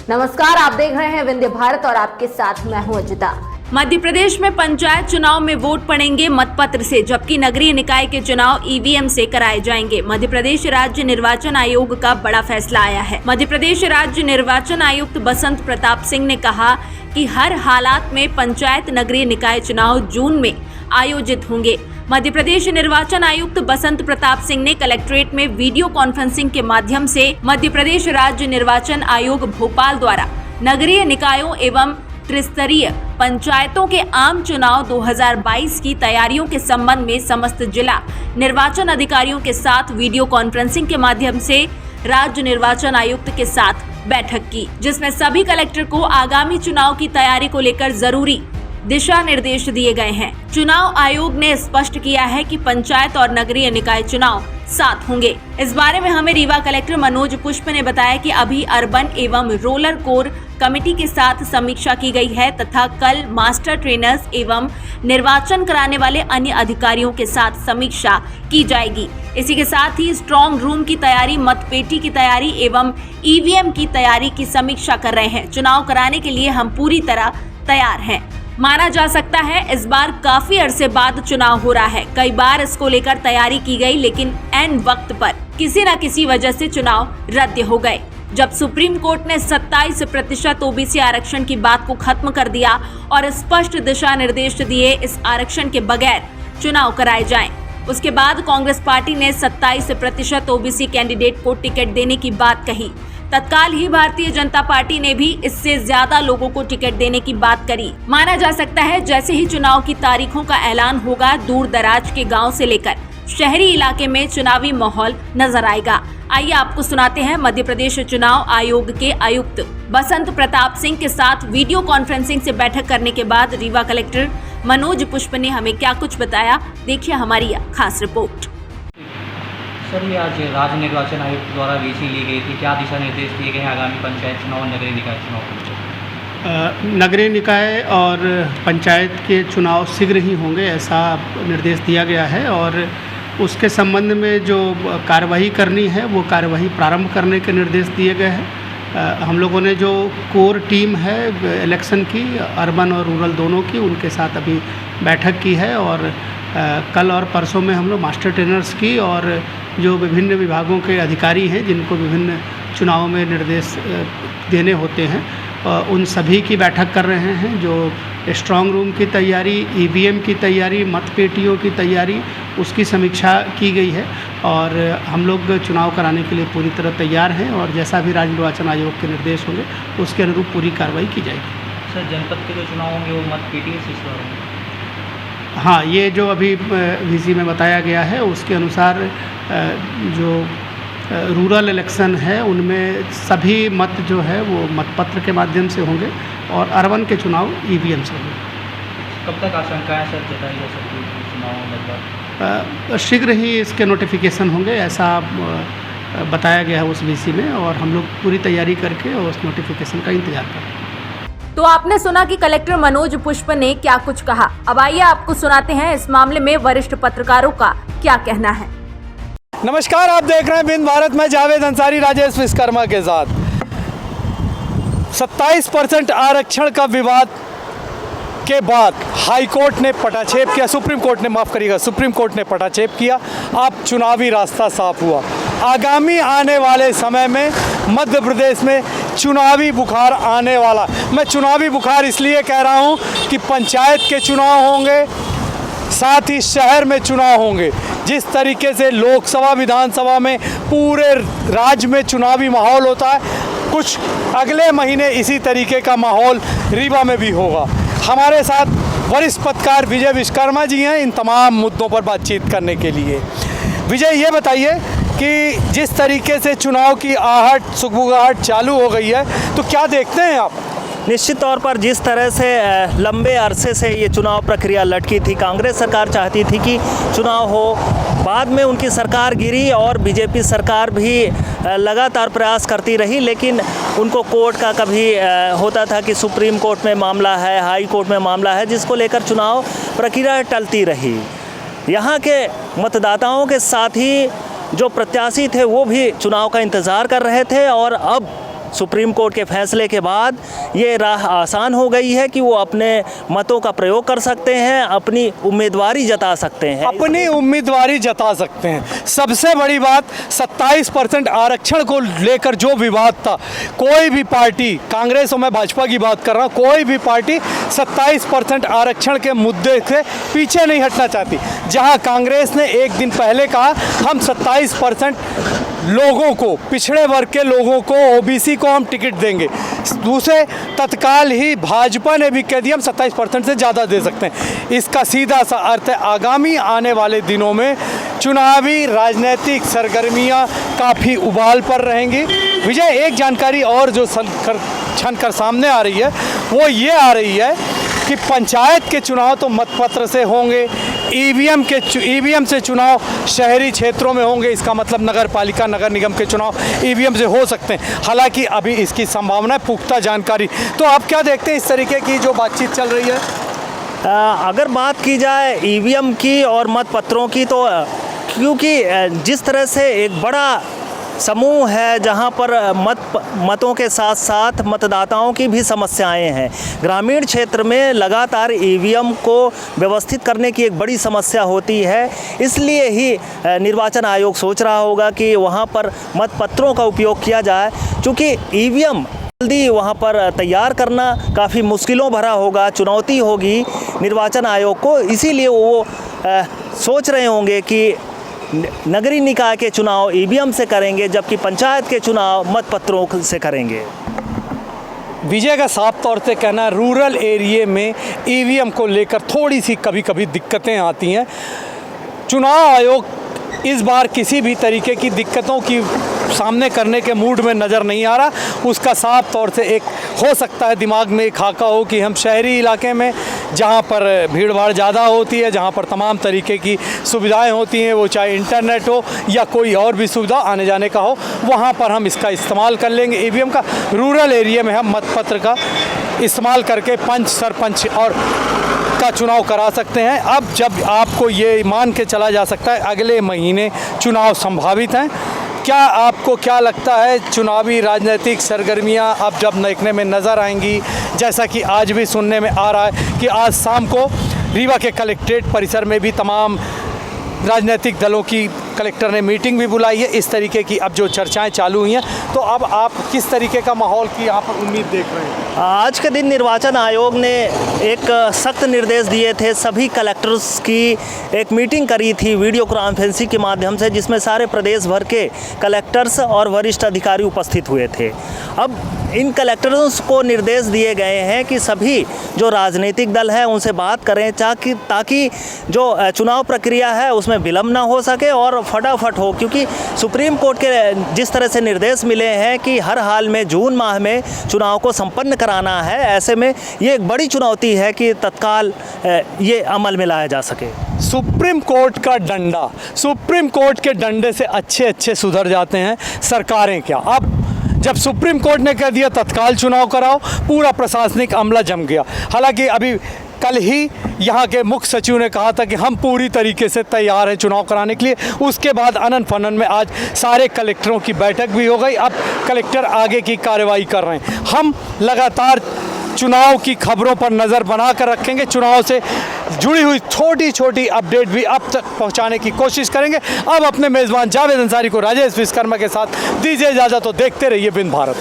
नमस्कार, आप देख रहे हैं विंध्य भारत और आपके साथ मैं हूं अजिता। मध्य प्रदेश में पंचायत चुनाव में वोट पड़ेंगे मतपत्र से, जबकि नगरीय निकाय के चुनाव ईवीएम से कराए जाएंगे। मध्य प्रदेश राज्य निर्वाचन आयोग का बड़ा फैसला आया है। मध्य प्रदेश राज्य निर्वाचन आयुक्त बसंत प्रताप सिंह ने कहा कि हर हालात में पंचायत नगरीय निकाय चुनाव जून में आयोजित होंगे। मध्य प्रदेश निर्वाचन आयुक्त बसंत प्रताप सिंह ने कलेक्ट्रेट में वीडियो कॉन्फ्रेंसिंग के माध्यम से मध्य प्रदेश राज्य निर्वाचन आयोग भोपाल द्वारा नगरीय निकायों एवं त्रिस्तरीय पंचायतों के आम चुनाव 2022 की तैयारियों के संबंध में समस्त जिला निर्वाचन अधिकारियों के साथ वीडियो कॉन्फ्रेंसिंग के माध्यम से राज्य निर्वाचन आयुक्त के साथ बैठक की, जिसमें सभी कलेक्टर को आगामी चुनाव की तैयारी को लेकर जरूरी दिशा निर्देश दिए गए हैं। चुनाव आयोग ने स्पष्ट किया है कि पंचायत और नगरीय निकाय चुनाव साथ होंगे। इस बारे में हमें रीवा कलेक्टर मनोज पुष्प ने बताया कि अभी अर्बन एवं रोलर कोर कमेटी के साथ समीक्षा की गई है तथा कल मास्टर ट्रेनर्स एवं निर्वाचन कराने वाले अन्य अधिकारियों के साथ समीक्षा की जाएगी। इसी के साथ ही स्ट्रॉन्ग रूम की तैयारी, मतपेटी की तैयारी एवं ईवीएम की तैयारी की समीक्षा कर रहे हैं। चुनाव कराने के लिए हम पूरी तरह तैयार हैं। माना जा सकता है इस बार काफी अरसे बाद चुनाव हो रहा है। कई बार इसको लेकर तैयारी की गई, लेकिन ऐन वक्त पर किसी न किसी वजह से चुनाव रद्द हो गए। जब सुप्रीम कोर्ट ने 27% ओबीसी आरक्षण की बात को खत्म कर दिया और स्पष्ट दिशा निर्देश दिए इस आरक्षण के बगैर चुनाव कराए जाएं, उसके बाद कांग्रेस पार्टी ने 27% ओबीसी कैंडिडेट को टिकट देने की बात कही। तत्काल ही भारतीय जनता पार्टी ने भी इससे ज्यादा लोगों को टिकट देने की बात करी। माना जा सकता है जैसे ही चुनाव की तारीखों का ऐलान होगा, दूर दराज के गांव से लेकर शहरी इलाके में चुनावी माहौल नजर आएगा। आइए आपको सुनाते हैं मध्य प्रदेश चुनाव आयोग के आयुक्त बसंत प्रताप सिंह के साथ वीडियो कॉन्फ्रेंसिंग से बैठक करने के बाद रीवा कलेक्टर मनोज पुष्प ने हमें क्या कुछ बताया। देखिए हमारी खास रिपोर्ट। सर, ये आज राज्य निर्वाचन आयोग द्वारा वीसी ली गई थी, क्या दिशा निर्देश दिए गए हैं आगामी पंचायत चुनाव और नगरीय निकाय चुनाव को? नगरीय निकाय और पंचायत के चुनाव शीघ्र ही होंगे, ऐसा निर्देश दिया गया है और उसके संबंध में जो कार्रवाई करनी है वो कार्रवाई प्रारंभ करने के निर्देश दिए गए हैं। हम लोगों ने जो कोर टीम है इलेक्शन की, अर्बन और रूरल दोनों की, उनके साथ अभी बैठक की है और कल और परसों में हम लोग मास्टर ट्रेनर्स की और जो विभिन्न विभागों के अधिकारी हैं जिनको विभिन्न चुनावों में निर्देश देने होते हैं, उन सभी की बैठक कर रहे हैं। जो स्ट्रॉन्ग रूम की तैयारी, ईवीएम की तैयारी, मतपेटियों की तैयारी, उसकी समीक्षा की गई है और हम लोग चुनाव कराने के लिए पूरी तरह तैयार हैं और जैसा भी राज्य निर्वाचन आयोग के निर्देश होंगे उसके अनुरूप पूरी कार्रवाई की जाएगी। सर, जनपद के जो चुनाव होंगे वो मतपेटी से होंगे? हाँ, ये जो अभी वीसी में बताया गया है उसके अनुसार जो रूरल इलेक्शन है उनमें सभी मत जो है वो मतपत्र के माध्यम से होंगे और अर्बन के चुनाव ईवीएम से होंगे। कब तक आशंकाएं सर जताई जा सकती है चुनाव लगभग? शीघ्र ही इसके नोटिफिकेशन होंगे, ऐसा बताया गया है उस वीसी में और हम लोग पूरी तैयारी करके और उस नोटिफिकेशन का इंतजार कर रहे हैं। तो आपने सुना कि कलेक्टर मनोज पुष्प ने क्या कुछ कहा। अब आइए आपको सुनाते हैं इस मामले में वरिष्ठ पत्रकारों का क्या कहना है। नमस्कार, आप देख रहे हैं विंध्य भारत में जावेद अंसारी, राजेश विश्वकर्मा के साथ। 27% आरक्षण का विवाद के बाद हाई कोर्ट ने पटाक्षेप किया, सुप्रीम कोर्ट ने माफ़ करिएगा, सुप्रीम कोर्ट ने पटाक्षेप किया। अब चुनावी रास्ता साफ हुआ। आगामी आने वाले समय में मध्य प्रदेश में चुनावी बुखार आने वाला। मैं चुनावी बुखार इसलिए कह रहा हूं कि पंचायत के चुनाव होंगे, साथ ही शहर में चुनाव होंगे। जिस तरीके से लोकसभा विधानसभा में पूरे राज्य में चुनावी माहौल होता है, कुछ अगले महीने इसी तरीके का माहौल रीवा में भी होगा। हमारे साथ वरिष्ठ पत्रकार विजय विश्वकर्मा जी हैं इन तमाम मुद्दों पर बातचीत करने के लिए। विजय, ये बताइए कि जिस तरीके से चुनाव की आहट सुगबुगाहट चालू हो गई है, तो क्या देखते हैं आप? निश्चित तौर पर जिस तरह से लंबे अरसे से ये चुनाव प्रक्रिया लटकी थी, कांग्रेस सरकार चाहती थी कि चुनाव हो, बाद में उनकी सरकार गिरी और बीजेपी सरकार भी लगातार प्रयास करती रही, लेकिन उनको कोर्ट का कभी होता था कि सुप्रीम कोर्ट में मामला है, हाई कोर्ट में मामला है, जिसको लेकर चुनाव प्रक्रिया टलती रही। यहाँ के मतदाताओं के साथ ही जो प्रत्याशी थे वो भी चुनाव का इंतज़ार कर रहे थे और अब सुप्रीम कोर्ट के फैसले के बाद ये राह आसान हो गई है कि वो अपने मतों का प्रयोग कर सकते हैं, अपनी उम्मीदवारी जता सकते हैं। अपनी उम्मीदवारी जता सकते हैं। सबसे बड़ी बात 27% आरक्षण को लेकर जो विवाद था, कोई भी पार्टी, कांग्रेस और मैं भाजपा की बात कर रहा हूँ, कोई भी पार्टी 27% आरक्षण के मुद्दे से पीछे नहीं हटना चाहती। जहाँ कांग्रेस ने एक दिन पहले कहा हम 27% लोगों को, पिछड़े वर्ग के लोगों को, ओबीसी को हम टिकट देंगे, दूसरे तत्काल ही भाजपा ने भी कह दिया हम 27% से ज़्यादा दे सकते हैं। इसका सीधा सा अर्थ है आगामी आने वाले दिनों में चुनावी राजनीतिक सरगर्मियां काफ़ी उबाल पर रहेंगी। विजय, एक जानकारी और जो छन कर सामने आ रही है वो ये आ रही है कि पंचायत के चुनाव तो मतपत्र से होंगे, ईवीएम से चुनाव शहरी क्षेत्रों में होंगे। इसका मतलब नगर पालिका, नगर निगम के चुनाव ईवीएम से हो सकते हैं। हालांकि अभी इसकी संभावना है, पुख्ता जानकारी। तो आप क्या देखते हैं इस तरीके की जो बातचीत चल रही है? अगर बात की जाए ईवीएम की और मतपत्रों की, तो क्योंकि जिस तरह से एक बड़ा समूह है जहां पर मतों के साथ साथ मतदाताओं की भी समस्याएं हैं, ग्रामीण क्षेत्र में लगातार ईवीएम को व्यवस्थित करने की एक बड़ी समस्या होती है। इसलिए ही निर्वाचन आयोग सोच रहा होगा कि वहां पर मतपत्रों का उपयोग किया जाए। चूँकि ईवीएम जल्दी वहाँ पर तैयार करना काफ़ी मुश्किलों भरा होगा, चुनौती होगी निर्वाचन आयोग को, इसीलिए वो सोच रहे होंगे कि नगरीय निकाय के चुनाव ईवीएम से करेंगे, जबकि पंचायत के चुनाव मतपत्रों से करेंगे। विजय का साफ तौर से कहना, रूरल एरिया में ईवीएम को लेकर थोड़ी सी कभी कभी दिक्कतें आती हैं। चुनाव आयोग इस बार किसी भी तरीके की दिक्कतों की सामने करने के मूड में नज़र नहीं आ रहा। उसका साफ तौर से एक हो सकता है दिमाग में एक खाका हो कि हम शहरी इलाके में, जहाँ पर भीड़ भाड़ ज़्यादा होती है, जहाँ पर तमाम तरीके की सुविधाएं होती हैं, वो चाहे इंटरनेट हो या कोई और भी सुविधा आने जाने का हो, वहाँ पर हम इसका इस्तेमाल कर लेंगे ईवीएम का। रूरल एरिया में हम मतपत्र का इस्तेमाल करके पंच, सरपंच और का चुनाव करा सकते हैं। अब जब आपको ये मान के चला जा सकता है अगले महीने चुनाव संभावित हैं, क्या आपको क्या लगता है चुनावी राजनीतिक सरगर्मियां अब जब देखने में नज़र आएंगी? जैसा कि आज भी सुनने में आ रहा है कि आज शाम को रीवा के कलेक्ट्रेट परिसर में भी तमाम राजनीतिक दलों की कलेक्टर ने मीटिंग भी बुलाई है। इस तरीके की अब जो चर्चाएं चालू हुई हैं, तो अब आप किस तरीके का माहौल की यहाँ पर उम्मीद देख रहे हैं? आज के दिन निर्वाचन आयोग ने एक सख्त निर्देश दिए थे, सभी कलेक्टर्स की एक मीटिंग करी थी वीडियो कॉन्फ्रेंसिंग के माध्यम से, जिसमें सारे प्रदेश भर के कलेक्टर्स और वरिष्ठ अधिकारी उपस्थित हुए थे। अब इन कलेक्टर्स को निर्देश दिए गए हैं कि सभी जो राजनीतिक दल हैं उनसे बात करें ताकि जो चुनाव प्रक्रिया है उसमें विलम्ब ना हो सके और फटाफट हो, क्योंकि सुप्रीम कोर्ट के जिस तरह से निर्देश मिले हैं कि हर हाल में जून माह में चुनाव को संपन्न कराना है, ऐसे में ये एक बड़ी चुनौती है कि तत्काल ये अमल में लाया जा सके। सुप्रीम कोर्ट का डंडा, सुप्रीम कोर्ट के डंडे से अच्छे सुधर जाते हैं सरकारें क्या। अब जब सुप्रीम कोर्ट ने कह दिया तत्काल चुनाव कराओ, पूरा प्रशासनिक अमला जम गया। हालांकि अभी कल ही यहाँ के मुख्य सचिव ने कहा था कि हम पूरी तरीके से तैयार हैं चुनाव कराने के लिए। उसके बाद अनन फनन में आज सारे कलेक्टरों की बैठक भी हो गई। अब कलेक्टर आगे की कार्रवाई कर रहे हैं। हम लगातार चुनाव की खबरों पर नज़र बना कर रखेंगे, चुनाव से जुड़ी हुई छोटी अपडेट भी अब तक पहुंचाने की कोशिश करेंगे। अब अपने मेज़बान जावेद अंसारी को राजेश विश्वकर्मा के साथ दीजिए इजाज़त, तो देखते रहिए विंध्य भारत।